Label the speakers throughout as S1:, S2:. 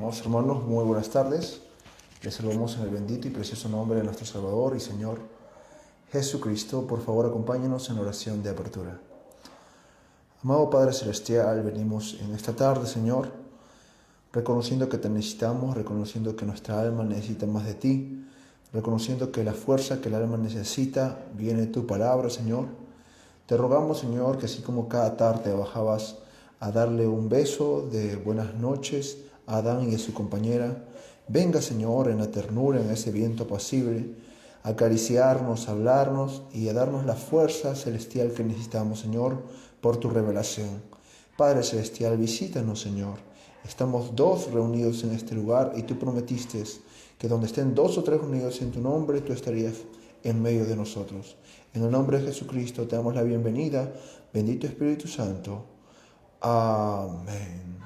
S1: Amados hermanos, muy buenas tardes. Les saludamos en el bendito y precioso nombre de nuestro Salvador y Señor Jesucristo. Por favor, acompáñenos en la oración de apertura. Amado Padre Celestial, venimos en esta tarde, Señor, reconociendo que te necesitamos, reconociendo que nuestra alma necesita más de ti, reconociendo que la fuerza que el alma necesita viene de tu palabra, Señor. Te rogamos, Señor, que así como cada tarde bajabas a darle un beso de buenas noches a Adán y a su compañera, venga, Señor, en la ternura, en ese viento apacible, a acariciarnos, a hablarnos y a darnos la fuerza celestial que necesitamos, Señor, por tu revelación. Padre Celestial, visítanos, Señor. Estamos dos reunidos en este lugar y tú prometiste que donde estén dos o tres reunidos en tu nombre, tú estarías en medio de nosotros. En el nombre de Jesucristo te damos la bienvenida. Bendito Espíritu Santo. Amén.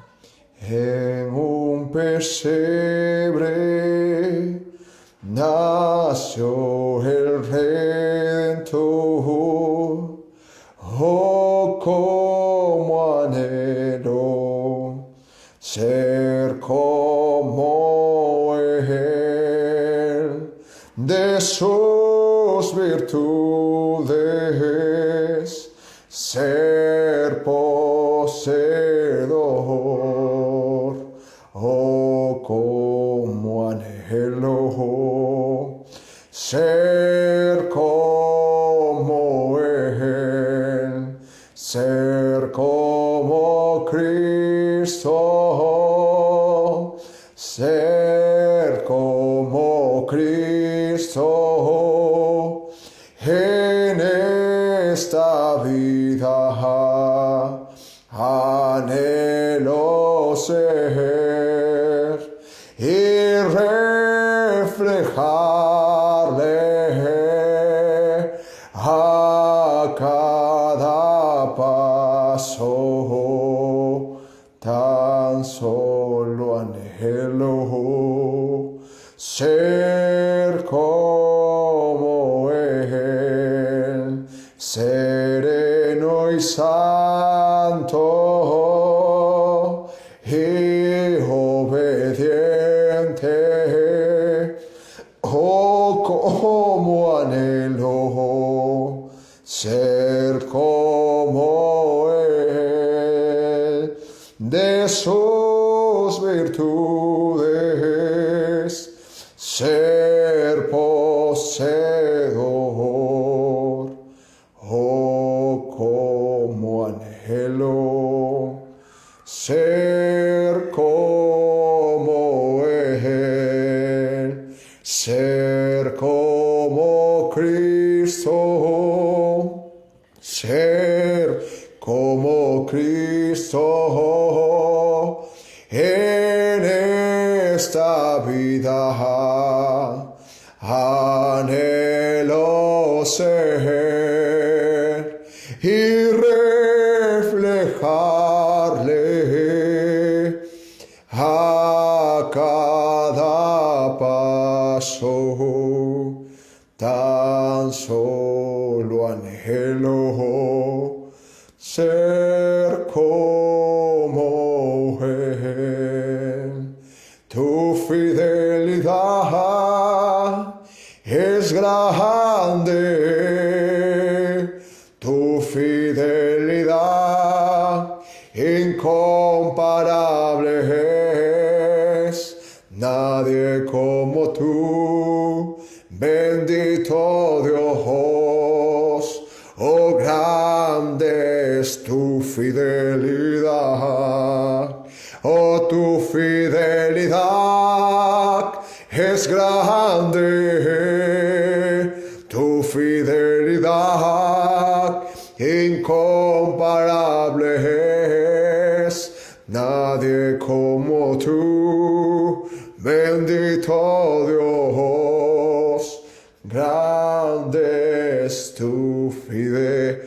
S1: En un pesebre nació el Redentor. Oh, cómo anhelo ser como Él, de sus virtudes ser poseedor. Oh, cómo anhelo ser como Él, ser como Cristo, ser como Cristo en esta vida. Anhelo ser y reflejarle a cada paso. Tan solo anhelo ser como Él, sereno y santo y obediente. Oh, cómo anhelo ser como Él, de sus virtudes ser poseedor. Oh, cómo anhelo ser como Él, ser como Cristo, ser como Cristo en esta vida. Anhelo ser y reflejarle a cada paso. Tan solo anhelo ser como Él. Tu fidelidad es grande, tu fidelidad incomparable es. Nadie como tú, bendito Dios. Oh, grande es tu fidelidad. Oh, tu fidelidad es grande, tu fidelidad incomparable es. Nadie como tú, bendito Dios. Grande es tu fidelidad.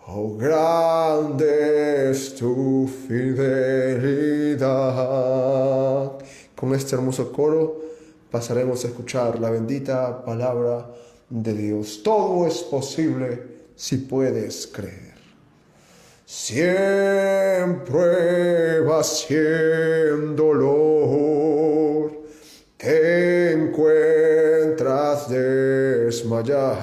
S1: Oh, grande es tu fidelidad. Con este hermoso coro pasaremos a escuchar la bendita palabra de Dios. Todo es posible si puedes creer.
S2: siempre vas sin dolor, te encuentras desmayar.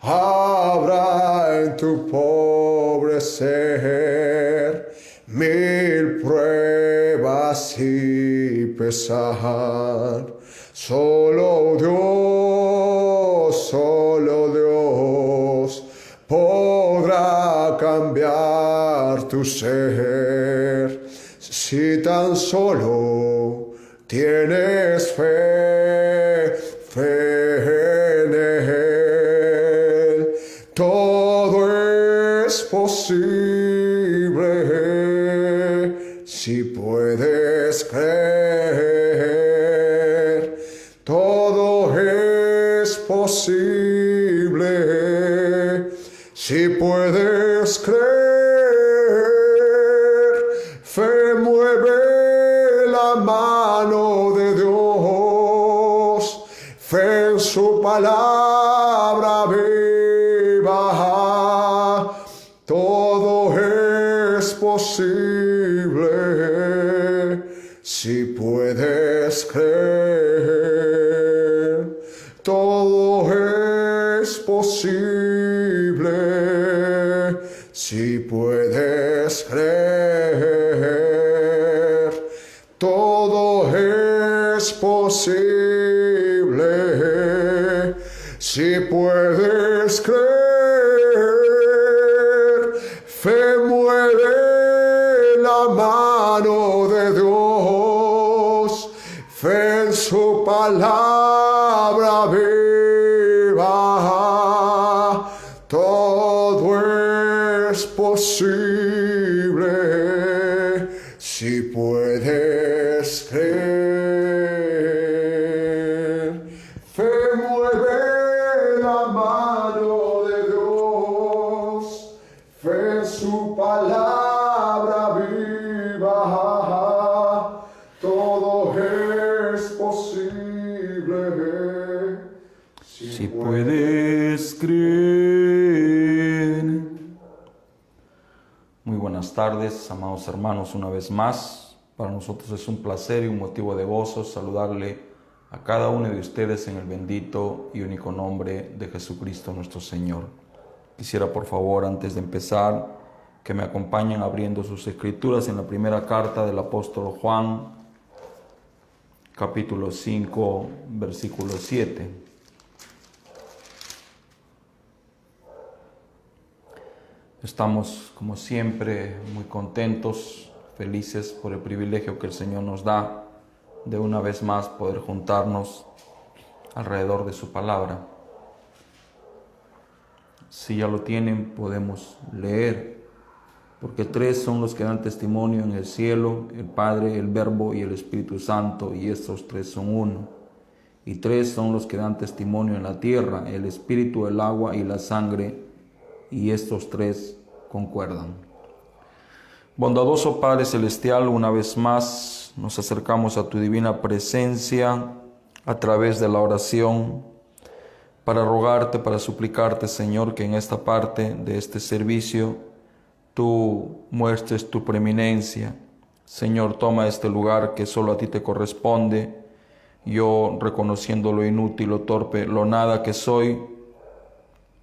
S2: Habrá en tu pobre ser mil pruebas y pesar. Solo Dios podrá cambiar tu ser. Si tan solo tienes fe en Él, todo es posible. Si puedes creer, todo es posible. Si puedes creer, fe mueve la mano de Dios, fe en su palabra viva, todo es posible. Si puedes creer, todo es posible. Si puedes creer, todo es posible. Si puedes creer, fe mueve la mano de Dios, fe en su palabra viva, todo es posible. Si puedes creer, fe mueve la mano de Dios, fe en su palabra viva, todo es posible.
S3: Si puedes creer. Muy buenas tardes, amados hermanos, una vez más. Para nosotros es un placer y un motivo de gozo saludarle a cada uno de ustedes en el bendito y único nombre de Jesucristo nuestro Señor. Quisiera, por favor, antes de empezar, que me acompañen abriendo sus escrituras en la primera carta del apóstol Juan, capítulo 5, versículo 7. Estamos, como siempre, muy contentos, felices por el privilegio que el Señor nos da de una vez más poder juntarnos alrededor de su palabra. Si ya lo tienen, podemos leer, porque tres son los que dan testimonio en el cielo: el Padre, el Verbo y el Espíritu Santo, y estos tres son uno. Y tres son los que dan testimonio en la tierra: el Espíritu, el agua y la sangre, y estos tres concuerdan. Bondadoso Padre Celestial, una vez más nos acercamos a tu divina presencia a través de la oración para rogarte, para suplicarte, Señor, que en esta parte de este servicio tú muestres tu preeminencia. Señor, toma este lugar que solo a ti te corresponde. Yo, reconociendo lo inútil, lo torpe, lo nada que soy,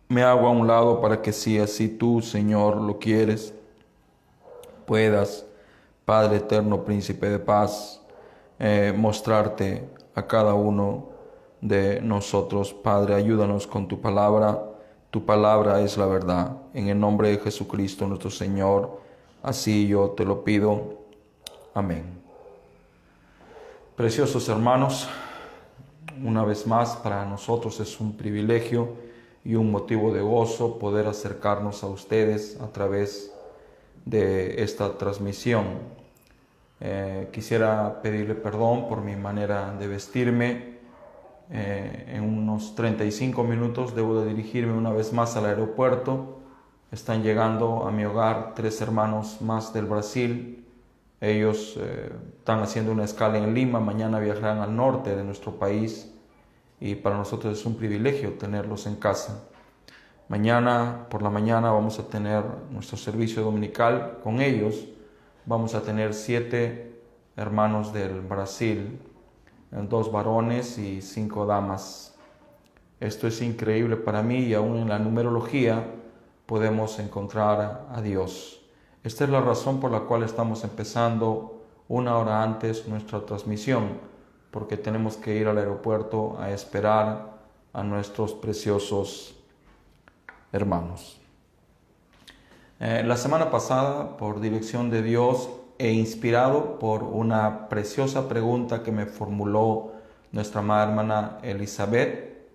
S3: me hago a un lado para que si así tú, Señor, lo quieres, puedas, Padre eterno, Príncipe de paz, mostrarte a cada uno de nosotros. Padre, ayúdanos con tu palabra es la verdad. En el nombre de Jesucristo nuestro Señor, así yo te lo pido. Amén. Preciosos hermanos, una vez más para nosotros es un privilegio y un motivo de gozo poder acercarnos a ustedes a través de esta transmisión. Quisiera pedirle perdón por mi manera de vestirme. En unos 35 minutos debo de dirigirme una vez más al aeropuerto. Están llegando a mi hogar 3 hermanos más del Brasil. Ellos están haciendo una escala en Lima. Mañana viajarán al norte de nuestro país y para nosotros es un privilegio tenerlos en casa. Mañana por la mañana vamos a tener nuestro servicio dominical con ellos. Vamos a tener 7 hermanos del Brasil, 2 varones y 5 damas. Esto es increíble para mí y aún en la numerología podemos encontrar a Dios. Esta es la razón por la cual estamos empezando 1 hora antes nuestra transmisión, porque tenemos que ir al aeropuerto a esperar a nuestros preciosos hermanos. La semana pasada, por dirección de Dios e inspirado por una preciosa pregunta que me formuló nuestra amada hermana Elizabeth,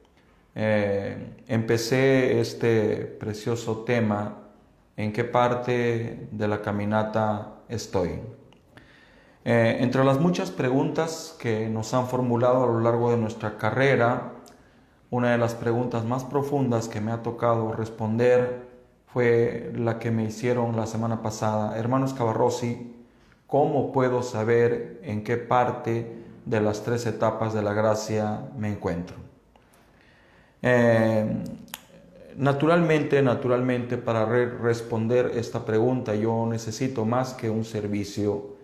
S3: empecé este precioso tema: ¿en qué parte de la caminata estoy? Entre las muchas preguntas que nos han formulado a lo largo de nuestra carrera, una de las preguntas más profundas que me ha tocado responder fue la que me hicieron la semana pasada: hermanos Cavarrossi, ¿cómo puedo saber en qué parte de las 3 etapas de la gracia me encuentro? Naturalmente, para responder esta pregunta yo necesito más que un servicio.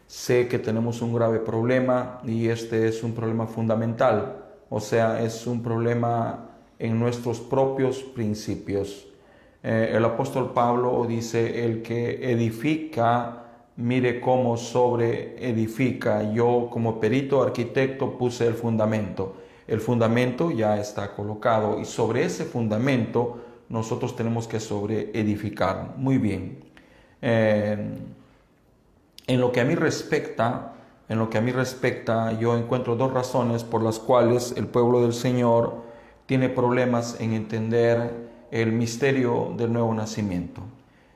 S3: Sé que tenemos un grave problema y este es un problema fundamental. O sea, es un problema en nuestros propios principios. El apóstol Pablo dice: el que edifica, mire cómo sobre edifica. Yo, como perito arquitecto, puse el fundamento. El fundamento ya está colocado y sobre ese fundamento nosotros tenemos que sobre edificar. Muy bien. En lo que a mí respecta, yo encuentro 2 razones por las cuales el pueblo del Señor tiene problemas en entender el misterio del nuevo nacimiento.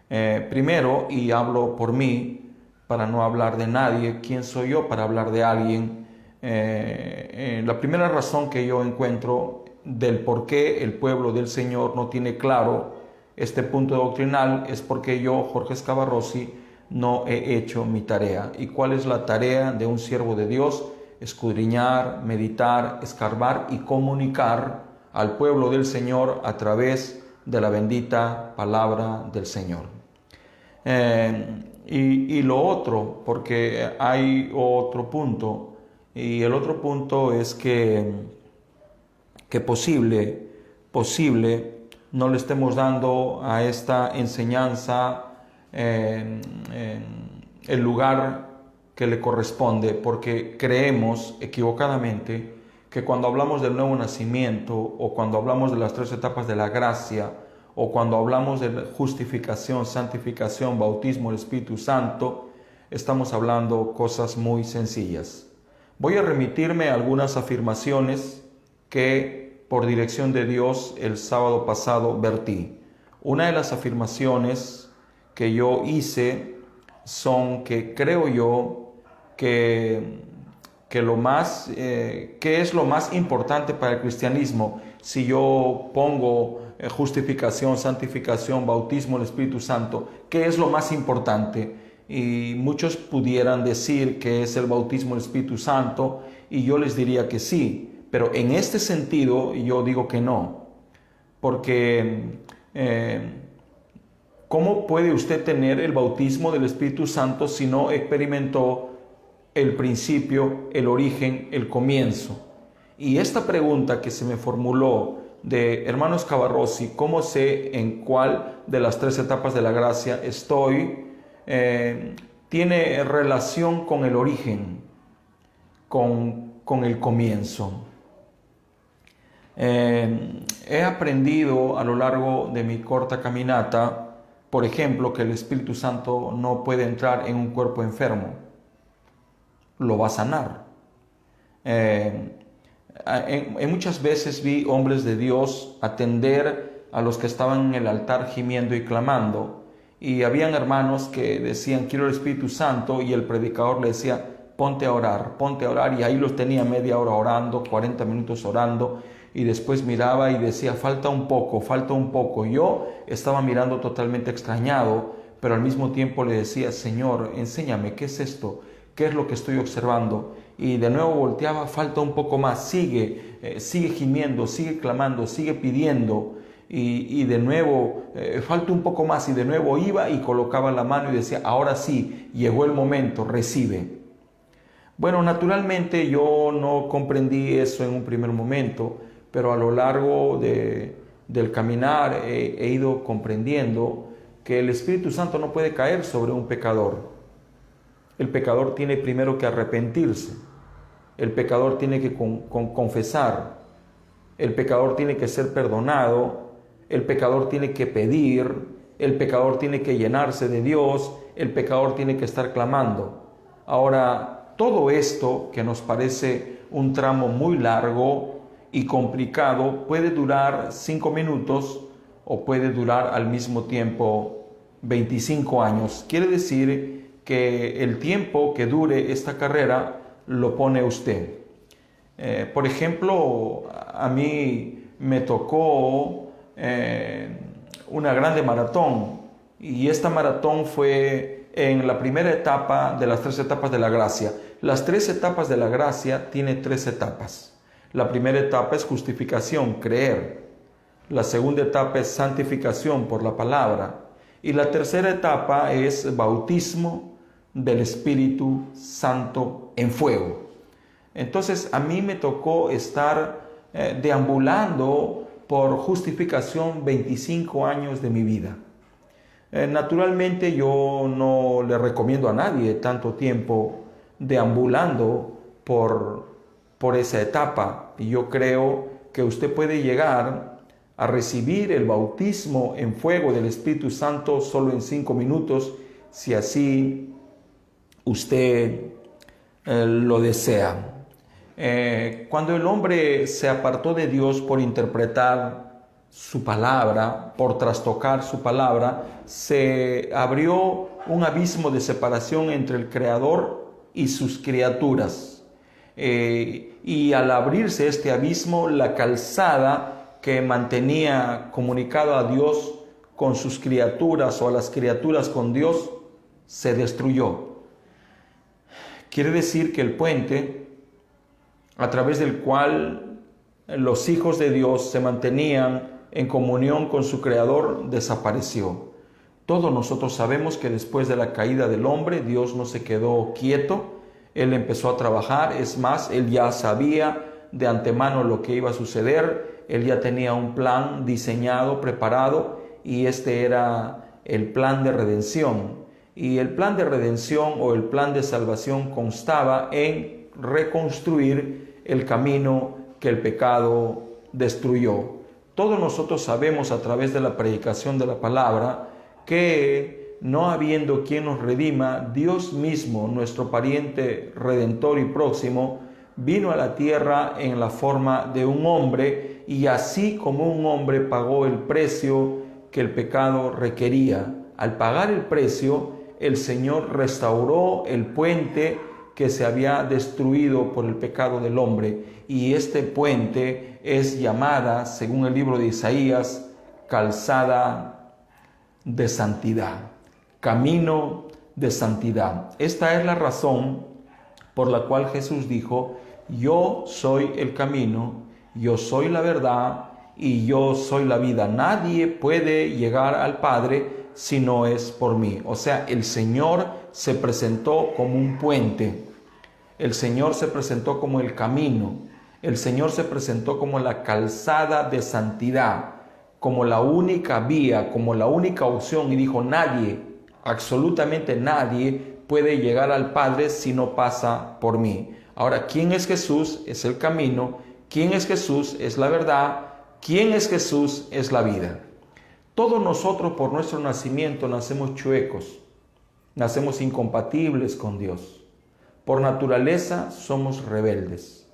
S3: Primero, y hablo por mí, para no hablar de nadie, ¿quién soy yo para hablar de alguien? La primera razón que yo encuentro del por qué el pueblo del Señor no tiene claro este punto doctrinal es porque yo, Jorge Cavarrossi, no he hecho mi tarea. ¿Y cuál es la tarea de un siervo de Dios? Escudriñar, meditar, escarbar y comunicar al pueblo del Señor a través de la bendita palabra del Señor. Y lo otro, porque hay otro punto, y el otro punto es que posible no le estemos dando a esta enseñanza el lugar que le corresponde, porque creemos equivocadamente que cuando hablamos del nuevo nacimiento, o cuando hablamos de las 3 etapas de la gracia, o cuando hablamos de justificación, santificación, bautismo del Espíritu Santo, estamos hablando cosas muy sencillas. Voy a remitirme a algunas afirmaciones que por dirección de Dios el sábado pasado vertí. Una de las afirmaciones que yo hice son que creo yo que es lo más importante para el cristianismo. Si yo pongo justificación, santificación, bautismo del Espíritu Santo, ¿qué es lo más importante? Y muchos pudieran decir que es el bautismo del Espíritu Santo, y yo les diría que sí, pero en este sentido yo digo que no, porque ¿cómo puede usted tener el bautismo del Espíritu Santo si no experimentó el principio, el origen, el comienzo? Y esta pregunta que se me formuló de hermanos Cavarrossi, ¿cómo sé en cuál de las 3 etapas de la gracia estoy? Tiene relación con el origen, con el comienzo. He aprendido a lo largo de mi corta caminata, por ejemplo, que el Espíritu Santo no puede entrar en un cuerpo enfermo, lo va a sanar. Muchas veces vi hombres de Dios atender a los que estaban en el altar gimiendo y clamando, y habían hermanos que decían: quiero el Espíritu Santo, y el predicador le decía: ponte a orar, y ahí los tenía media hora orando, 40 minutos orando, y después miraba y decía: falta un poco. Yo estaba mirando totalmente extrañado, pero al mismo tiempo le decía: Señor, enséñame, ¿qué es esto? ¿Qué es lo que estoy observando? Y de nuevo volteaba: falta un poco más, sigue gimiendo, sigue clamando, sigue pidiendo. y de nuevo, falta un poco más, y de nuevo iba y colocaba la mano y decía, ahora sí, llegó el momento, recibe. Bueno, naturalmente yo no comprendí eso en un primer momento, pero a lo largo del caminar he ido comprendiendo que el Espíritu Santo no puede caer sobre un pecador. El pecador tiene primero que arrepentirse, el pecador tiene que confesar, el pecador tiene que ser perdonado, el pecador tiene que pedir, el pecador tiene que llenarse de Dios, el pecador tiene que estar clamando. Ahora, todo esto que nos parece un tramo muy largo y complicado puede durar 5 minutos o puede durar al mismo tiempo 25 años. Quiere decir que el tiempo que dure esta carrera lo pone usted. Por ejemplo, a mí me tocó una grande maratón, y esta maratón fue en la primera etapa de las 3 etapas de la gracia. Las 3 etapas de la gracia tienen 3 etapas. La primera etapa es justificación, creer. La segunda etapa es santificación por la palabra. Y la tercera etapa es bautismo del Espíritu Santo en fuego. Entonces a mí me tocó estar deambulando por justificación 25 años de mi vida. Naturalmente yo no le recomiendo a nadie tanto tiempo deambulando por esa etapa, y yo creo que usted puede llegar a recibir el bautismo en fuego del Espíritu Santo solo en 5 minutos, si así usted lo desea. Cuando el hombre se apartó de Dios por interpretar su palabra, por trastocar su palabra, se abrió un abismo de separación entre el Creador y sus criaturas. Y al abrirse este abismo, la calzada que mantenía comunicado a Dios con sus criaturas, o a las criaturas con Dios, se destruyó. Quiere decir que el puente a través del cual los hijos de Dios se mantenían en comunión con su Creador desapareció. Todos nosotros sabemos que después de la caída del hombre, Dios no se quedó quieto. Él empezó a trabajar. Es más, Él ya sabía de antemano lo que iba a suceder. Él ya tenía un plan diseñado, preparado, y este era el plan de redención. Y el plan de redención o el plan de salvación constaba en reconstruir el camino que el pecado destruyó. Todos nosotros sabemos a través de la predicación de la palabra que no habiendo quien nos redima, Dios mismo, nuestro pariente redentor y próximo, vino a la tierra en la forma de un hombre, y así como un hombre pagó el precio que el pecado requería. Al pagar el precio, el Señor restauró el puente que se había destruido por el pecado del hombre, y este puente es llamada, según el libro de Isaías, calzada de santidad, camino de santidad. Esta es la razón por la cual Jesús dijo: yo soy el camino, yo soy la verdad y yo soy la vida. Nadie puede llegar al Padre si no es por mí. O sea, el Señor se presentó como un puente, el Señor se presentó como el camino, el Señor se presentó como la calzada de santidad, como la única vía, como la única opción, y dijo: nadie, absolutamente nadie puede llegar al Padre si no pasa por mí. Ahora, ¿quién es Jesús? Es el camino. ¿Quién es Jesús? Es la verdad. ¿Quién es Jesús? Es la vida. Todos nosotros por nuestro nacimiento nacemos chuecos, nacemos incompatibles con Dios. Por naturaleza somos rebeldes.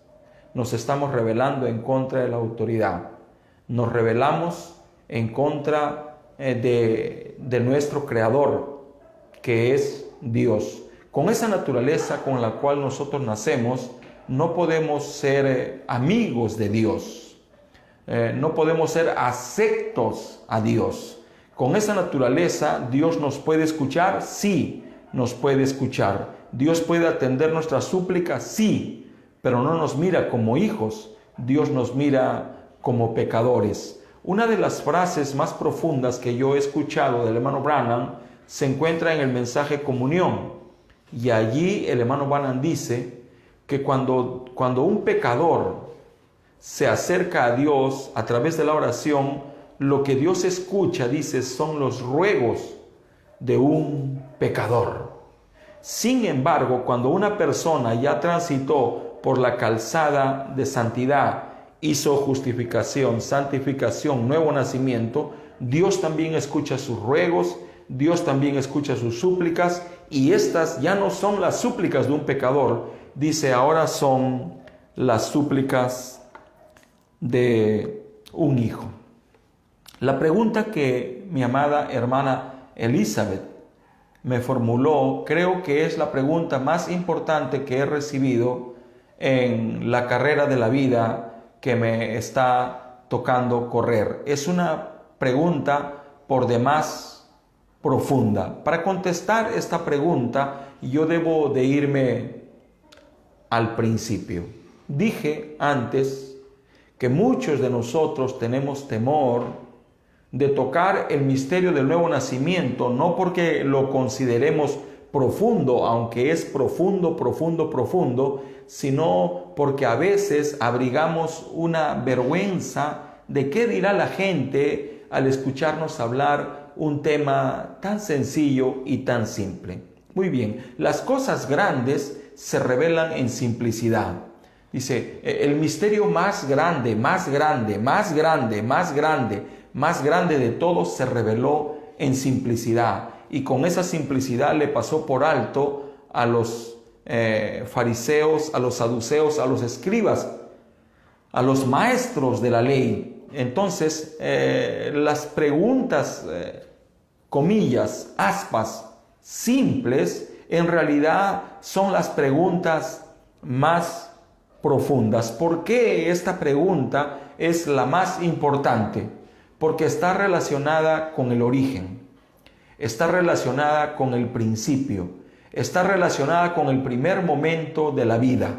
S3: Nos estamos rebelando en contra de la autoridad. Nos rebelamos en contra de nuestro Creador, que es Dios. Con esa naturaleza con la cual nosotros nacemos, no podemos ser amigos de Dios. No podemos ser aceptos a Dios. Con esa naturaleza, ¿Dios nos puede escuchar? Sí, nos puede escuchar. ¿Dios puede atender nuestras súplicas? Sí, pero no nos mira como hijos. Dios nos mira como pecadores. Una de las frases más profundas que yo he escuchado del hermano Branham se encuentra en el mensaje Comunión. Y allí el hermano Branham dice que cuando un pecador se acerca a Dios a través de la oración, lo que Dios escucha, dice, son los ruegos de un pecador. Sin embargo, cuando una persona ya transitó por la calzada de santidad, hizo justificación, santificación, nuevo nacimiento, Dios también escucha sus ruegos, Dios también escucha sus súplicas, y estas ya no son las súplicas de un pecador, dice, ahora son las súplicas de un hijo. La pregunta que mi amada hermana Elizabeth me formuló, creo que es la pregunta más importante que he recibido en la carrera de la vida que me está tocando correr. Es una pregunta por demás profunda. Para contestar esta pregunta, yo debo de irme al principio. Dije antes que muchos de nosotros tenemos temor de tocar el misterio del nuevo nacimiento, no porque lo consideremos profundo, aunque es profundo, sino porque a veces abrigamos una vergüenza de qué dirá la gente al escucharnos hablar un tema tan sencillo y tan simple. Muy bien, las cosas grandes se revelan en simplicidad. Dice, el misterio más grande de todos se reveló en simplicidad, y con esa simplicidad le pasó por alto a los fariseos, a los saduceos, a los escribas, a los maestros de la ley. Entonces, las preguntas, comillas, aspas, simples, en realidad son las preguntas más profundas. ¿Por qué esta pregunta es la más importante? Porque está relacionada con el origen, está relacionada con el principio, está relacionada con el primer momento de la vida,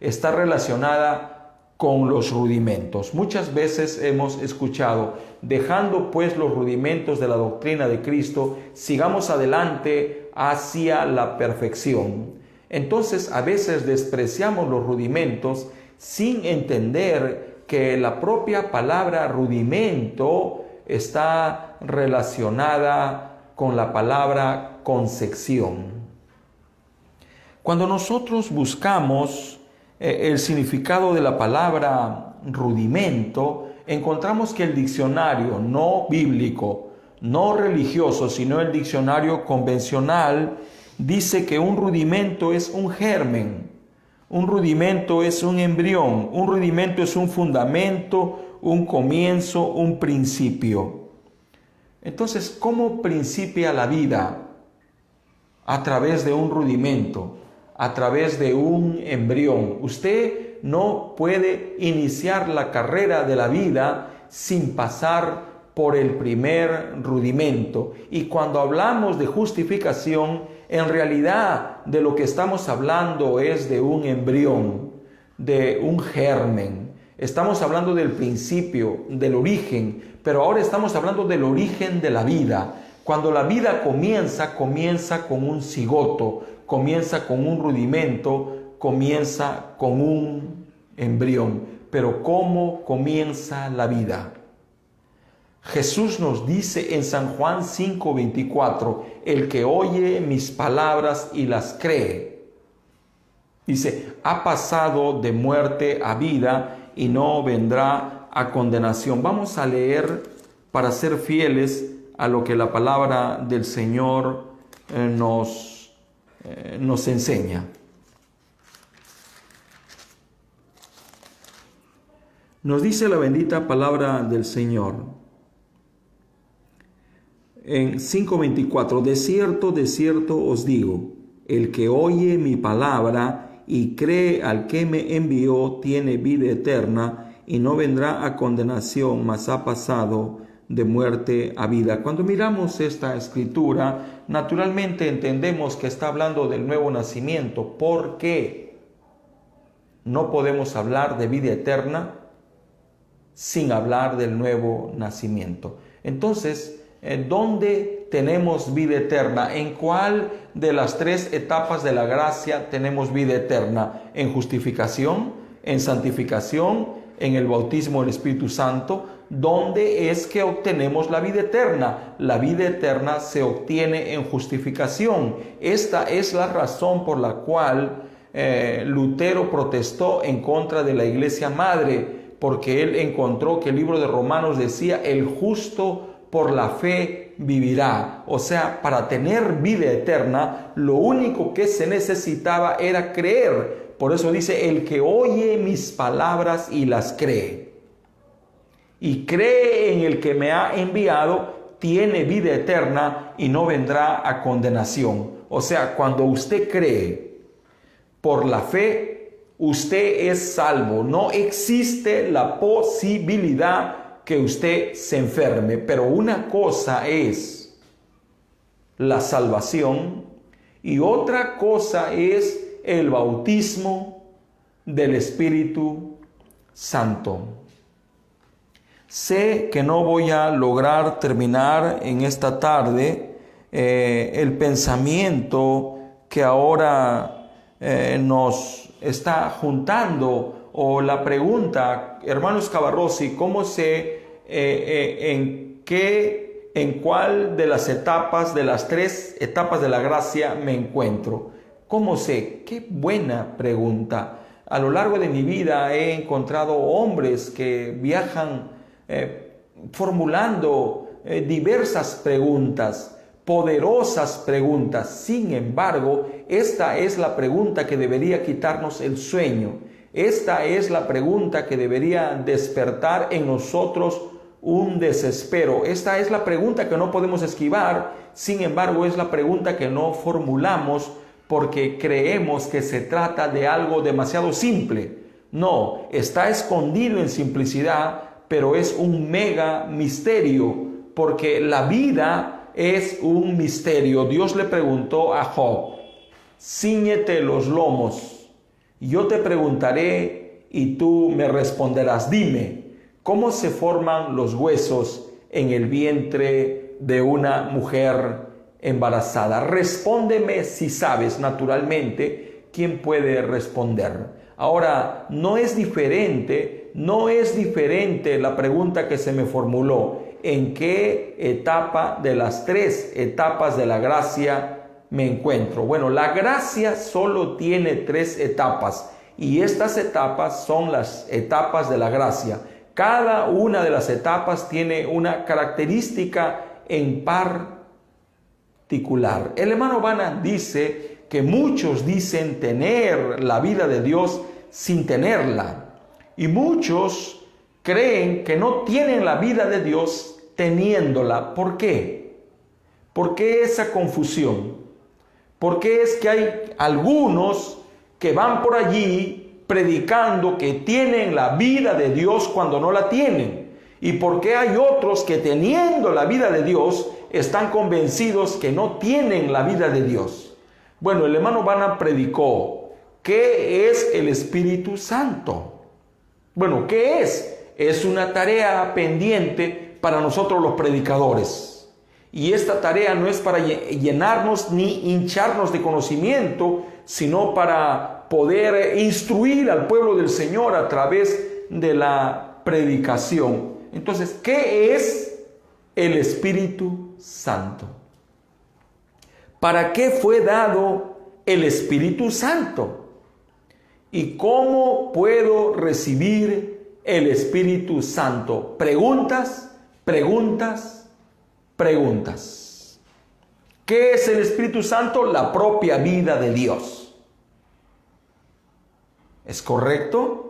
S3: está relacionada con los rudimentos. Muchas veces hemos escuchado, dejando pues los rudimentos de la doctrina de Cristo, sigamos adelante hacia la perfección. Entonces, a veces despreciamos los rudimentos sin entender que la propia palabra rudimento está relacionada con la palabra concepción. Cuando nosotros buscamos el significado de la palabra rudimento, encontramos que el diccionario no bíblico, no religioso, sino el diccionario convencional, dice que un rudimento es un germen, un rudimento es un embrión, un rudimento es un fundamento, un comienzo, un principio. Entonces, ¿cómo principia la vida? A través de un rudimento, a través de un embrión. Usted no puede iniciar la carrera de la vida sin pasar por el primer rudimento. Y cuando hablamos de justificación, en realidad de lo que estamos hablando es de un embrión, de un germen. Estamos hablando del principio, del origen, pero ahora estamos hablando del origen de la vida. Cuando la vida comienza con un cigoto, comienza con un rudimento, comienza con un embrión. Pero ¿cómo comienza la vida? Jesús nos dice en San Juan 5:24, el que oye mis palabras y las cree, dice, ha pasado de muerte a vida y no vendrá a condenación. Vamos a leer para ser fieles a lo que la palabra del Señor nos enseña. Nos dice la bendita palabra del Señor. En 5:24, de cierto os digo, el que oye mi palabra y cree al que me envió tiene vida eterna y no vendrá a condenación, mas ha pasado de muerte a vida. Cuando miramos esta escritura, naturalmente entendemos que está hablando del nuevo nacimiento. ¿Por qué no podemos hablar de vida eterna sin hablar del nuevo nacimiento. Entonces, ¿dónde tenemos vida eterna? ¿En cuál de las tres etapas de la gracia tenemos vida eterna? ¿En justificación? ¿En santificación? ¿En el bautismo del Espíritu Santo? ¿Dónde es que obtenemos la vida eterna? La vida eterna se obtiene en justificación. Esta es la razón por la cual Lutero protestó en contra de la Iglesia Madre, porque él encontró que el libro de Romanos decía: el justo por la fe vivirá. O sea, para tener vida eterna, lo único que se necesitaba era creer. Por eso dice: el que oye mis palabras y las cree, y cree en el que me ha enviado, tiene vida eterna y no vendrá a condenación. O sea, cuando usted cree por la fe, usted es salvo. No existe la posibilidad que usted se enferme. Pero una cosa es la salvación y otra cosa es el bautismo del Espíritu Santo. Sé que no voy a lograr terminar en esta tarde el pensamiento que ahora nos está juntando, o la pregunta, hermano Escavarrosi, ¿cómo sé en cuál de las etapas, de las tres etapas de la gracia me encuentro? ¿Cómo sé? Qué buena pregunta. A lo largo de mi vida he encontrado hombres que viajan formulando diversas preguntas, poderosas preguntas. Sin embargo, esta es la pregunta que debería quitarnos el sueño. Esta es la pregunta que debería despertar en nosotros un desespero. Esta es la pregunta que no podemos esquivar. Sin embargo, es la pregunta que no formulamos porque creemos que se trata de algo demasiado simple. No, está escondido en simplicidad, pero es un mega misterio, porque la vida es un misterio. Dios le preguntó a Job: cíñete los lomos, yo te preguntaré y tú me responderás. Dime, ¿cómo se forman los huesos en el vientre de una mujer embarazada? Respóndeme si sabes. Naturalmente, ¿quién puede responder? Ahora, no es diferente la pregunta que se me formuló. ¿En qué etapa de las tres etapas de la gracia me encuentro? Bueno, la gracia solo tiene tres etapas, y estas etapas son las etapas de la gracia. Cada una de las etapas tiene una característica en particular. El hermano Branham dice que muchos dicen tener la vida de Dios sin tenerla, y muchos creen que no tienen la vida de Dios teniéndola. ¿Por qué? ¿Por qué esa confusión? ¿Por qué es que hay algunos que van por allí predicando que tienen la vida de Dios cuando no la tienen? ¿Y por qué hay otros que teniendo la vida de Dios están convencidos que no tienen la vida de Dios? Bueno, el hermano Branham predicó: ¿qué es el Espíritu Santo? Bueno, ¿qué es? Es una tarea pendiente para nosotros los predicadores. Y esta tarea no es para llenarnos ni hincharnos de conocimiento, sino para poder instruir al pueblo del Señor a través de la predicación. Entonces, ¿qué es el Espíritu Santo? ¿Para qué fue dado el Espíritu Santo? ¿Y cómo puedo recibir el Espíritu Santo? Preguntas, preguntas, preguntas. ¿Qué es el Espíritu Santo? La propia vida de Dios. ¿Es correcto?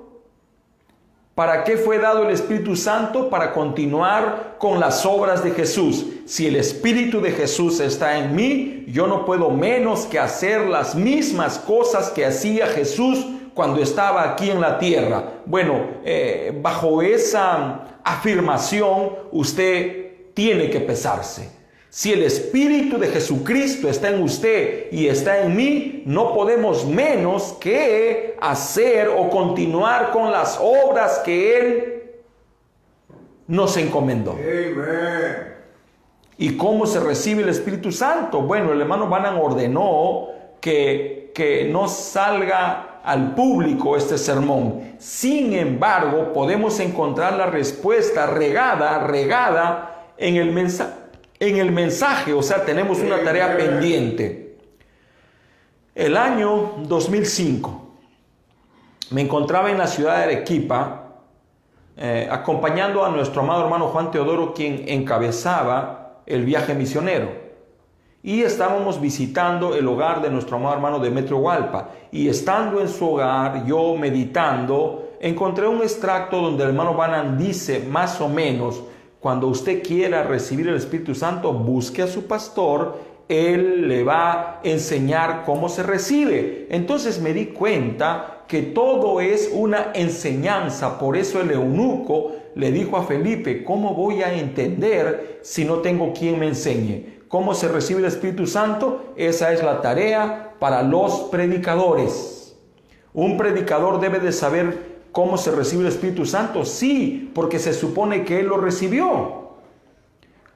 S3: ¿Para qué fue dado el Espíritu Santo? Para continuar con las obras de Jesús. Si el Espíritu de Jesús está en mí, yo no puedo menos que hacer las mismas cosas que hacía Jesús cuando estaba aquí en la tierra. Bueno, bajo esa afirmación usted tiene que pesarse. Si el Espíritu de Jesucristo está en usted y está en mí, no podemos menos que hacer o continuar con las obras que Él nos encomendó.
S2: Amen.
S3: ¿Y cómo se recibe el Espíritu Santo? Bueno, el hermano Branham ordenó que no salga al público este sermón. Sin embargo, podemos encontrar la respuesta regada en el mensaje. O sea, tenemos una tarea pendiente. El año 2005 me encontraba en la ciudad de Arequipa, acompañando a nuestro amado hermano Juan Teodoro, quien encabezaba el viaje misionero. Y estábamos visitando el hogar de nuestro amado hermano Demetrio Hualpa. Y estando en su hogar, yo meditando, encontré un extracto donde el hermano Branham dice más o menos: cuando usted quiera recibir el Espíritu Santo, busque a su pastor, él le va a enseñar cómo se recibe. Entonces me di cuenta que todo es una enseñanza. Por eso el eunuco le dijo a Felipe: ¿cómo voy a entender si no tengo quien me enseñe? ¿Cómo se recibe el Espíritu Santo? Esa es la tarea para los predicadores. ¿Un predicador debe de saber cómo se recibe el Espíritu Santo? Sí, porque se supone que él lo recibió.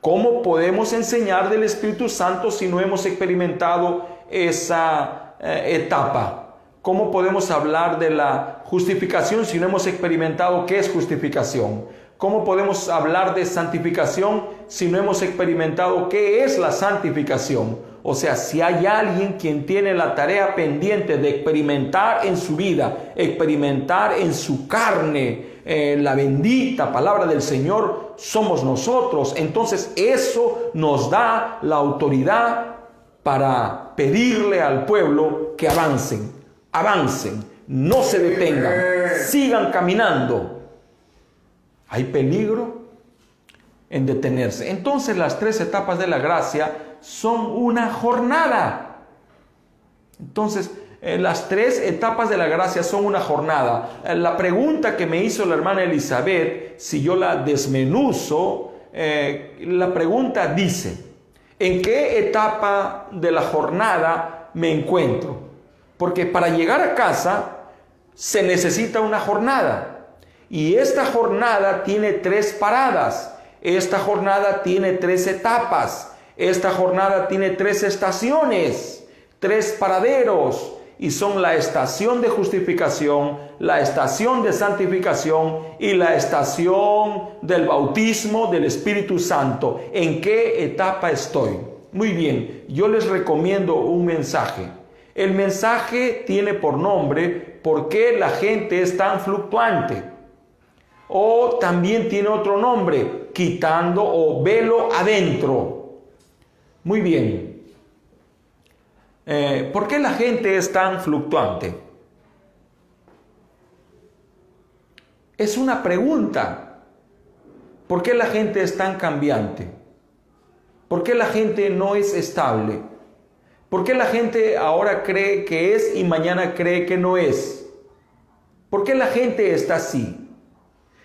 S3: ¿Cómo podemos enseñar del Espíritu Santo si no hemos experimentado esa etapa? ¿Cómo podemos hablar de la justificación si no hemos experimentado qué es justificación? ¿Cómo podemos hablar de santificación si no hemos experimentado qué es la santificación? O sea, si hay alguien quien tiene la tarea pendiente de experimentar en su vida, experimentar en su carne la bendita palabra del Señor, somos nosotros. Entonces eso nos da la autoridad para pedirle al pueblo que avancen, no se detengan, sigan caminando. Hay peligro en detenerse. Entonces las 3 etapas de la gracia son una jornada. Entonces las 3 etapas de la gracia son una jornada. La pregunta que me hizo la hermana Elizabeth, si yo la desmenuzo, la pregunta dice: ¿en qué etapa de la jornada me encuentro? Porque para llegar a casa se necesita una jornada. Y esta jornada tiene 3 paradas. Esta jornada tiene 3 etapas. Esta jornada tiene 3 estaciones, 3 paraderos. Y son la estación de justificación, la estación de santificación y la estación del bautismo del Espíritu Santo. ¿En qué etapa estoy? Muy bien, yo les recomiendo un mensaje. El mensaje tiene por nombre ¿por qué la gente es tan fluctuante? O también tiene otro nombre: quitando o velo adentro. Muy bien. ¿Por qué la gente es tan fluctuante? Es una pregunta. ¿Por qué la gente es tan cambiante? ¿Por qué la gente no es estable? ¿Por qué la gente ahora cree que es y mañana cree que no es? ¿Por qué la gente está así?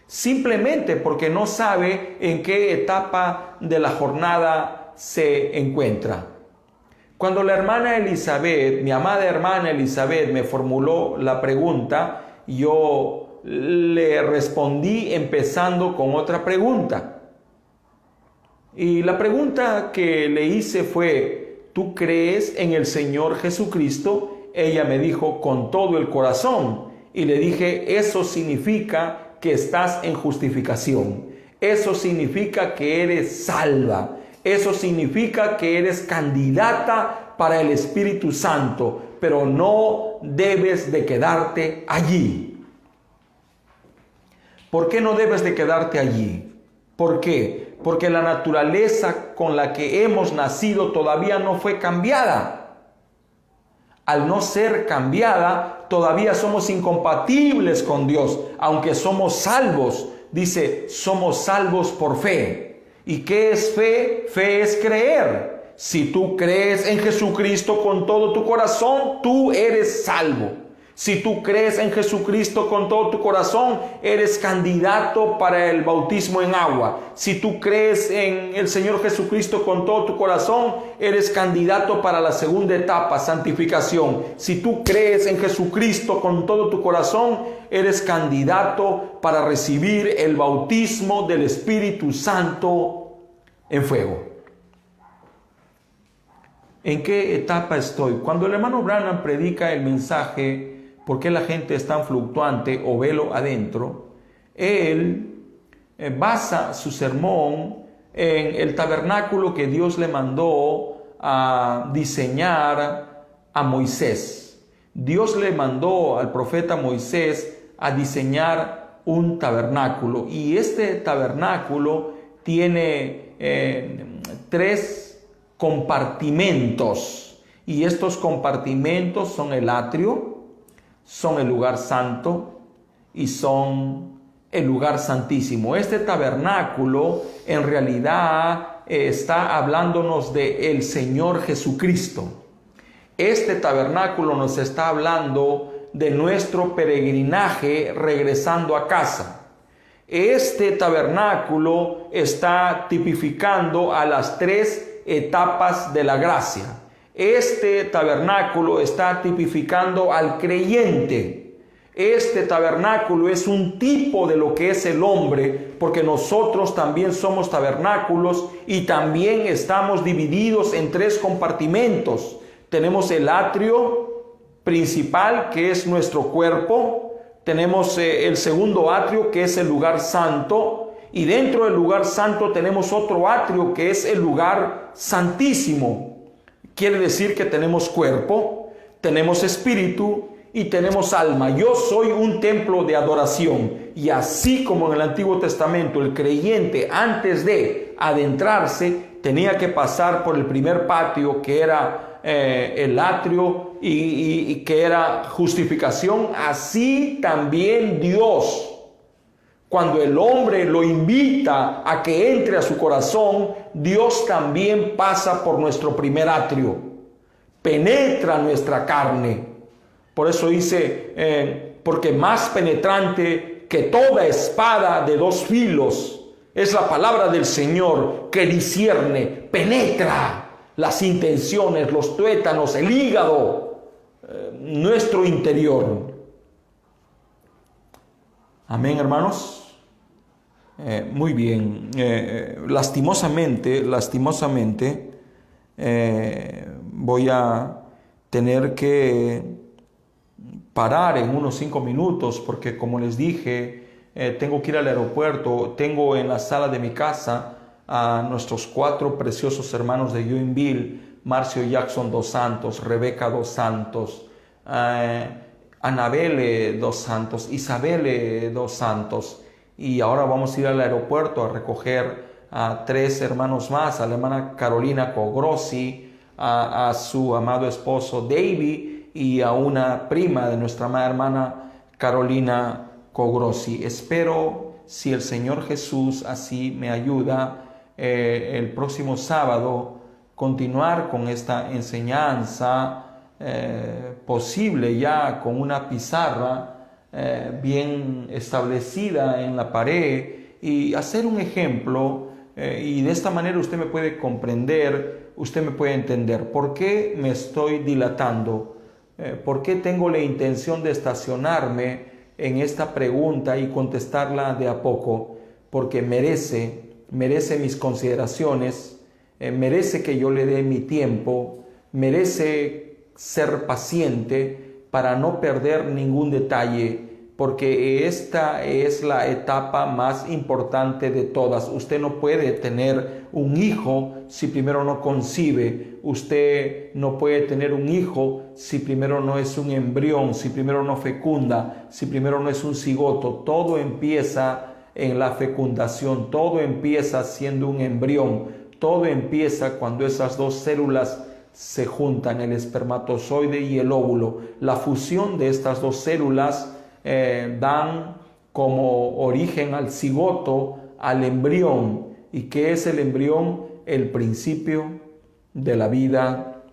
S3: Simplemente porque no sabe en qué etapa de la jornada se encuentra. Cuando la hermana Elizabeth, mi amada hermana Elizabeth, me formuló la pregunta, yo le respondí empezando con otra pregunta. Y la pregunta que le hice fue: ¿tú crees en el Señor Jesucristo? Ella me dijo: con todo el corazón. Y le dije: eso significa que estás en justificación. Eso significa que eres salva. Eso significa que eres candidata para el Espíritu Santo, pero no debes de quedarte allí. ¿Por qué no debes de quedarte allí? ¿Por qué? Porque la naturaleza con la que hemos nacido todavía no fue cambiada. Al no ser cambiada, todavía somos incompatibles con Dios, aunque somos salvos. Dice, somos salvos por fe. ¿Y qué es fe? Fe es creer. Si tú crees en Jesucristo con todo tu corazón, tú eres salvo. Si tú crees en Jesucristo con todo tu corazón, eres candidato para el bautismo en agua. Si tú crees en el Señor Jesucristo con todo tu corazón, eres candidato para la segunda etapa, santificación. Si tú crees en Jesucristo con todo tu corazón, eres candidato para recibir el bautismo del Espíritu Santo en fuego. ¿En qué etapa estoy? Cuando el hermano Branham predica el mensaje ¿por qué la gente es tan fluctuante o velo adentro?, él basa su sermón en el tabernáculo que Dios le mandó a diseñar a Moisés. Dios le mandó al profeta Moisés a diseñar un tabernáculo, y este tabernáculo tiene 3 compartimentos, y estos compartimentos son el atrio, son el lugar santo y son el lugar santísimo. Este tabernáculo en realidad está hablándonos de el Señor Jesucristo. Este tabernáculo nos está hablando de nuestro peregrinaje regresando a casa. Este tabernáculo está tipificando a las 3 etapas de la gracia. Este tabernáculo está tipificando al creyente. Este tabernáculo es un tipo de lo que es el hombre, porque nosotros también somos tabernáculos y también estamos divididos en 3 compartimentos. Tenemos el atrio principal, que es nuestro cuerpo. Tenemos el segundo atrio, que es el lugar santo. Y dentro del lugar santo tenemos otro atrio, que es el lugar santísimo. Quiere decir que tenemos cuerpo, tenemos espíritu y tenemos alma. Yo soy un templo de adoración. Y así como en el Antiguo Testamento el creyente, antes de adentrarse, tenía que pasar por el primer patio, que era el atrio y que era justificación, así también Dios, cuando el hombre lo invita a que entre a su corazón, Dios también pasa por nuestro primer atrio, penetra nuestra carne. Por eso dice, porque más penetrante que toda espada de 2 filos es la palabra del Señor, que discierne, penetra las intenciones, los tuétanos, el hígado, nuestro interior. Amén, hermanos. Muy bien. Lastimosamente, voy a tener que parar en unos 5 minutos, porque como les dije, tengo que ir al aeropuerto. Tengo en la sala de mi casa a nuestros 4 preciosos hermanos de Joinville: Marcio Jackson dos Santos, Rebeca dos Santos, Anabele dos Santos, Isabele dos Santos. Y ahora vamos a ir al aeropuerto a recoger a 3 hermanos más: a la hermana Carolina Cogrossi, a su amado esposo David y a una prima de nuestra amada hermana Carolina Cogrossi. Espero, si el Señor Jesús así me ayuda, el próximo sábado continuar con esta enseñanza, posible ya con una pizarra bien establecida en la pared, y hacer un ejemplo, y de esta manera usted me puede comprender, usted me puede entender por qué me estoy dilatando, por qué tengo la intención de estacionarme en esta pregunta y contestarla de a poco, porque merece mis consideraciones, merece que yo le dé mi tiempo, merece ser paciente para no perder ningún detalle, porque esta es la etapa más importante de todas. Usted no puede tener un hijo si primero no concibe. Usted no puede tener un hijo si primero no es un embrión, si primero no fecunda, si primero no es un cigoto. Todo empieza en la fecundación, todo empieza siendo un embrión, todo empieza cuando esas 2 células se juntan, el espermatozoide y el óvulo. La fusión de estas 2 células dan como origen al cigoto, al embrión. ¿Y qué es el embrión? El principio de la vida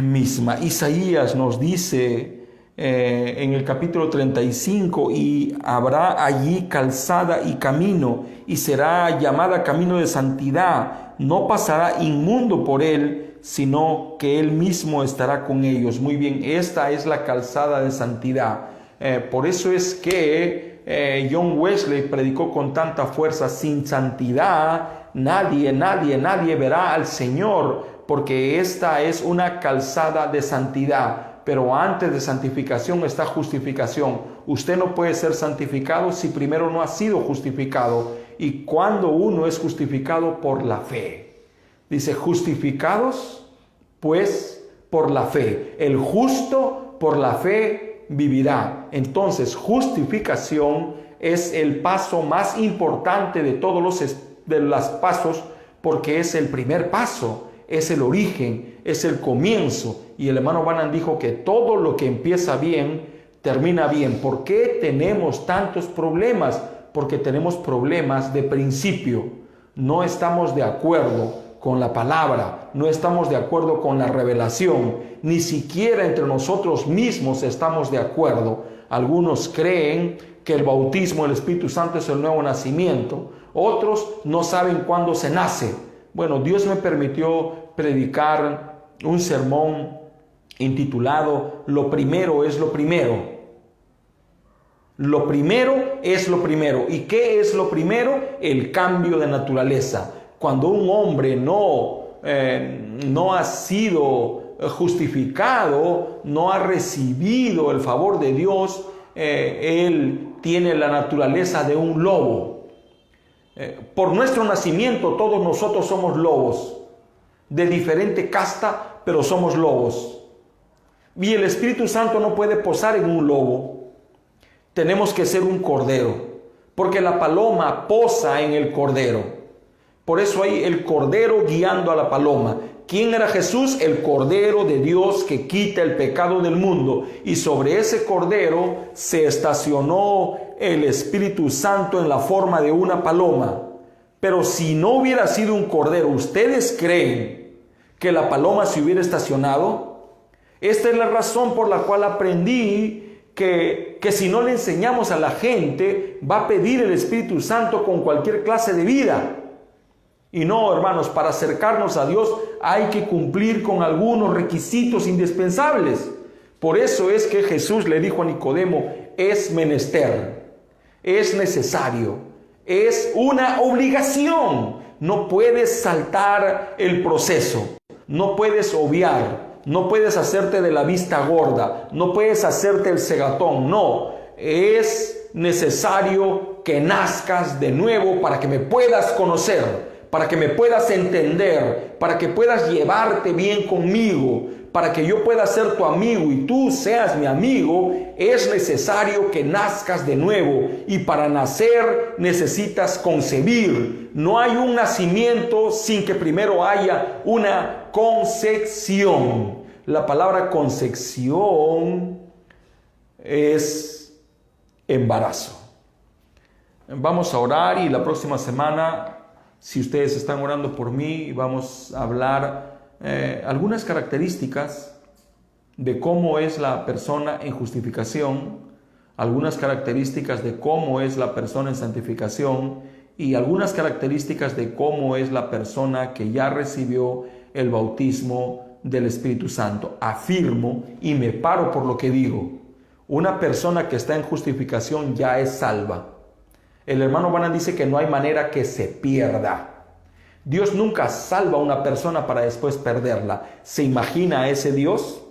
S3: misma. Isaías nos dice en el capítulo 35, y habrá allí calzada y camino, y será llamada camino de santidad. No pasará inmundo por él, sino que él mismo estará con ellos. Muy bien, esta es la calzada de santidad. Por eso es que John Wesley predicó con tanta fuerza: sin santidad nadie verá al Señor, porque esta es una calzada de santidad. Pero antes de santificación está justificación. Usted no puede ser santificado si primero no ha sido justificado. Y cuando uno es justificado por la fe, dice: justificados pues por la fe, el justo por la fe vivirá. Entonces, justificación es el paso más importante de todos los pasos, porque es el primer paso, es el origen, es el comienzo. Y el hermano Branham dijo que todo lo que empieza bien, termina bien. ¿Por qué tenemos tantos problemas? Porque tenemos problemas de principio. No estamos de acuerdo con la palabra, no estamos de acuerdo con la revelación, ni siquiera entre nosotros mismos estamos de acuerdo. Algunos creen que el bautismo del Espíritu Santo es el nuevo nacimiento, otros no saben cuándo se nace. Bueno, Dios me permitió predicar un sermón intitulado "Lo primero es lo primero". Lo primero es lo primero. ¿Y qué es lo primero? El cambio de naturaleza. Cuando un hombre no ha sido justificado, no ha recibido el favor de Dios, él tiene la naturaleza de un lobo. Por nuestro nacimiento todos nosotros somos lobos, de diferente casta, pero somos lobos. Y el Espíritu Santo no puede posar en un lobo. Tenemos que ser un cordero, porque la paloma posa en el cordero. Por eso hay el cordero guiando a la paloma. ¿Quién era Jesús? El cordero de Dios que quita el pecado del mundo. Y sobre ese cordero se estacionó el Espíritu Santo en la forma de una paloma. Pero si no hubiera sido un cordero, ¿ustedes creen que la paloma se hubiera estacionado? Esta es la razón por la cual aprendí que si no le enseñamos a la gente, va a pedir el Espíritu Santo con cualquier clase de vida. Y no, hermanos, para acercarnos a Dios hay que cumplir con algunos requisitos indispensables. Por eso es que Jesús le dijo a Nicodemo: es menester, es necesario, es una obligación. No puedes saltar el proceso, no puedes obviar, no puedes hacerte de la vista gorda, no puedes hacerte el cegatón. No, es necesario que nazcas de nuevo para que me puedas conocer, para que me puedas entender, para que puedas llevarte bien conmigo, para que yo pueda ser tu amigo y tú seas mi amigo. Es necesario que nazcas de nuevo, y para nacer necesitas concebir. No hay un nacimiento sin que primero haya una concepción. La palabra concepción es embarazo. Vamos a orar, y la próxima semana, si ustedes están orando por mí, vamos a hablar algunas características de cómo es la persona en justificación, algunas características de cómo es la persona en santificación, y algunas características de cómo es la persona que ya recibió el bautismo del Espíritu Santo. Afirmo y me paro por lo que digo: una persona que está en justificación ya es salva. El hermano Branham dice que no hay manera que se pierda. Dios nunca salva a una persona para después perderla. ¿Se imagina a ese Dios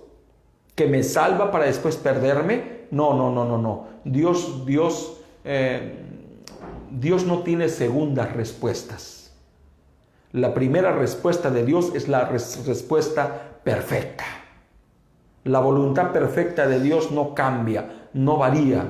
S3: que me salva para después perderme? No. Dios no tiene segundas respuestas. La primera respuesta de Dios es la respuesta perfecta. La voluntad perfecta de Dios no cambia, no varía.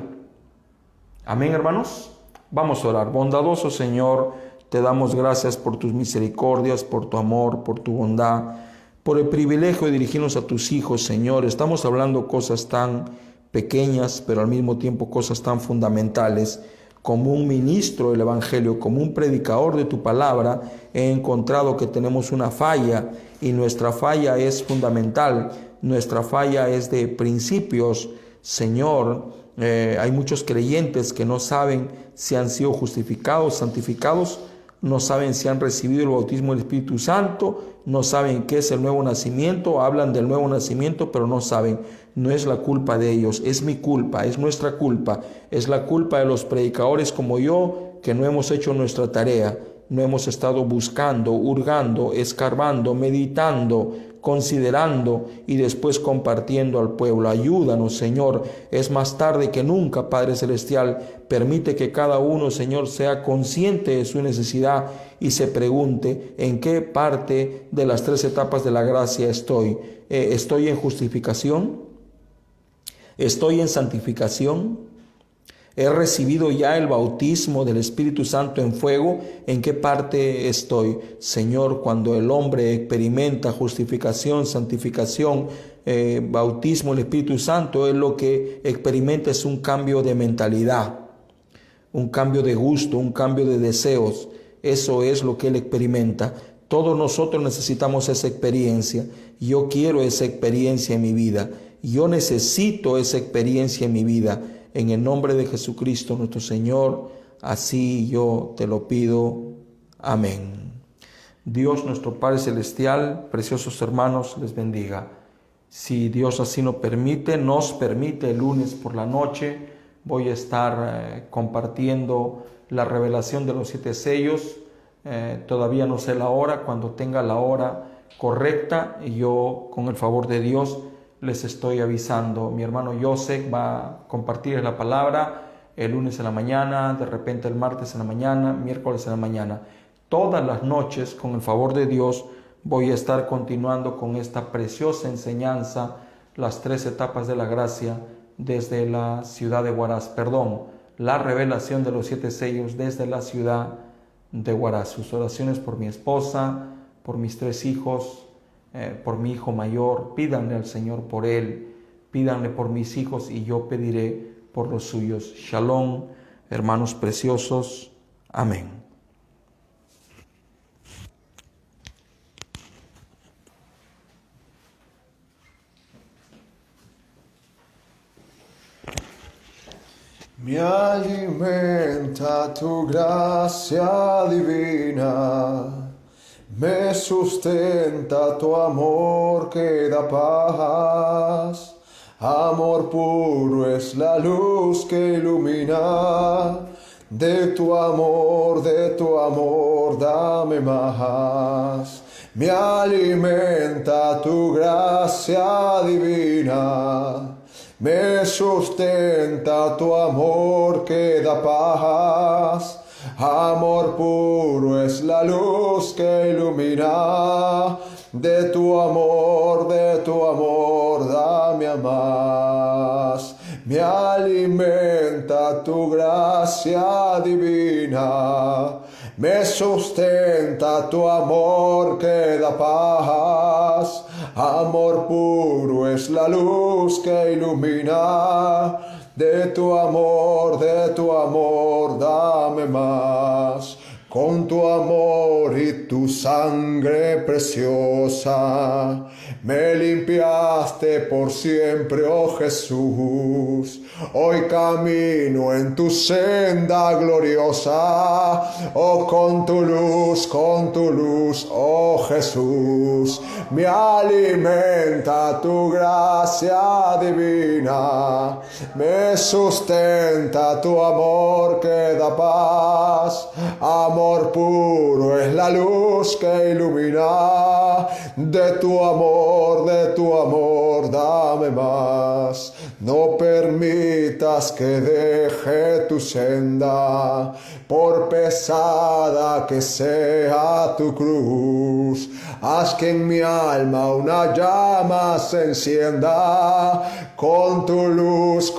S3: Amén, hermanos. Vamos a orar. Bondadoso Señor, te damos gracias por tus misericordias, por tu amor, por tu bondad, por el privilegio de dirigirnos a tus hijos, Señor. Estamos hablando cosas tan pequeñas, pero al mismo tiempo cosas tan fundamentales, como un ministro del Evangelio, como un predicador de tu palabra, he encontrado que tenemos una falla, y nuestra falla es fundamental, nuestra falla es de principios. Señor, hay muchos creyentes que no saben si han sido justificados, santificados, no saben si han recibido el bautismo del Espíritu Santo, no saben qué es el nuevo nacimiento, hablan del nuevo nacimiento, pero no saben. No es la culpa de ellos, es mi culpa, es nuestra culpa, es la culpa de los predicadores como yo, que no hemos hecho nuestra tarea, no hemos estado buscando, hurgando, escarbando, meditando, considerando y después compartiendo al pueblo. Ayúdanos, Señor, es más tarde que nunca, Padre Celestial. Permite que cada uno, Señor, sea consciente de su necesidad y se pregunte en qué parte de las 3 etapas de la gracia estoy. ¿Estoy en justificación? ¿Estoy en santificación? ¿He recibido ya el bautismo del Espíritu Santo en fuego? ¿En qué parte estoy? Señor, cuando el hombre experimenta justificación, santificación, bautismo del Espíritu Santo, él lo que experimenta es un cambio de mentalidad, un cambio de gusto, un cambio de deseos. Eso es lo que él experimenta. Todos nosotros necesitamos esa experiencia. Yo quiero esa experiencia en mi vida. Yo necesito esa experiencia en mi vida. En el nombre de Jesucristo nuestro Señor, así yo te lo pido. Amén. Dios nuestro Padre Celestial, preciosos hermanos, les bendiga. Si Dios así nos permite, el lunes por la noche voy a estar compartiendo la revelación de los 7 sellos. Todavía no sé la hora. Cuando tenga la hora correcta, yo con el favor de Dios les estoy avisando. Mi hermano Joseph va a compartir la palabra el lunes en la mañana, de repente el martes en la mañana, miércoles en la mañana. Todas las noches, con el favor de Dios, voy a estar continuando con esta preciosa enseñanza, las 3 etapas de la gracia desde la ciudad de Huaraz. La revelación de los 7 sellos desde la ciudad de Huaraz. Sus oraciones por mi esposa, por mis 3 hijos, por mi hijo mayor. Pídanle al Señor por él, pídanle por mis hijos y yo pediré por los suyos. Shalom, hermanos preciosos. Amén.
S2: Me alimenta tu gracia divina, me sustenta tu amor que da paz. Amor puro es la luz que ilumina. De tu amor, dame más. Me alimenta tu gracia divina, me sustenta tu amor que da paz. Amor puro es la luz que ilumina. De tu amor, dame más. Me alimenta tu gracia divina, me sustenta tu amor que da paz. Amor puro es la luz que ilumina. De tu amor, dame más. Con tu amor y tu sangre preciosa, me limpiaste por siempre, oh Jesús. Hoy camino en tu senda gloriosa, oh con tu luz, oh Jesús. Me alimenta tu gracia divina, me sustenta tu amor que da paz. Amor puro es la luz que ilumina. De tu amor, dame más. No permitas que deje tu senda, por pesada que sea tu cruz. Haz que en mi alma una llama se encienda, con tu luz,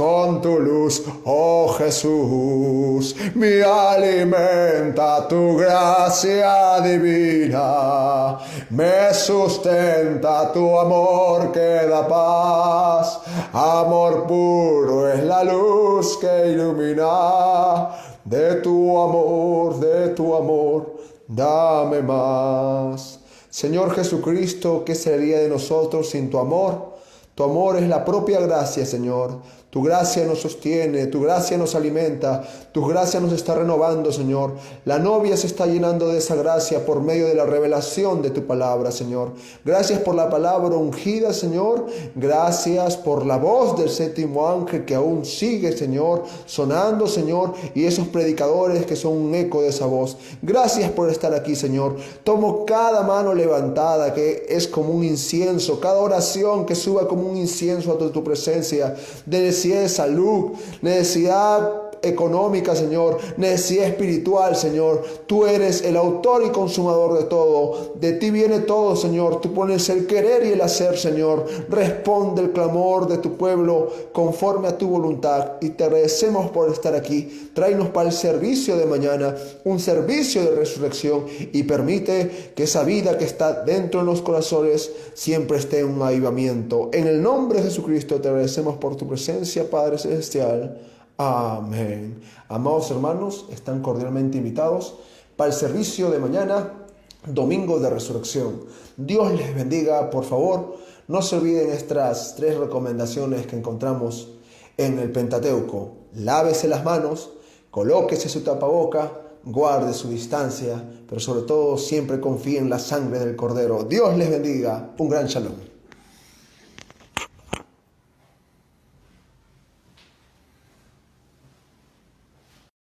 S2: oh Jesús. Me alimenta tu gracia divina, me sustenta tu amor que da paz. Amor puro es la luz que ilumina. de tu amor, dame más. Señor Jesucristo, ¿qué sería de nosotros sin tu amor? Tu amor es la propia gracia, Señor. Tu gracia nos sostiene, tu gracia nos alimenta, tu gracia nos está renovando, Señor. La novia se está llenando de esa gracia por medio de la revelación de tu palabra, Señor. Gracias por la palabra ungida, Señor. Gracias por la voz del séptimo ángel que aún sigue, Señor, sonando, Señor, y esos predicadores que son un eco de esa voz. Gracias por estar aquí, Señor. Tomo cada mano levantada que es como un incienso, cada oración que suba como un incienso a tu presencia, de necesidad de salud, necesidad económica, Señor, necesidad espiritual, Señor. Tú eres el autor y consumador de todo. De ti viene todo, Señor. Tú pones el querer y el hacer, Señor. Responde el clamor de tu pueblo conforme a tu voluntad. Y te agradecemos por estar aquí. Tráenos para el servicio de mañana, un servicio de resurrección, y permite que esa vida que está dentro de los corazones siempre esté en un avivamiento. En el nombre de Jesucristo te agradecemos por tu presencia, Padre Celestial. Amén. Amados hermanos, están cordialmente invitados para el servicio de mañana, domingo de resurrección. Dios les bendiga. Por favor, no se olviden estas 3 recomendaciones que encontramos en el Pentateuco. Lávese las manos, colóquese su tapaboca, guarde su distancia, pero sobre todo siempre confíe en la sangre del Cordero. Dios les bendiga. Un gran shalom.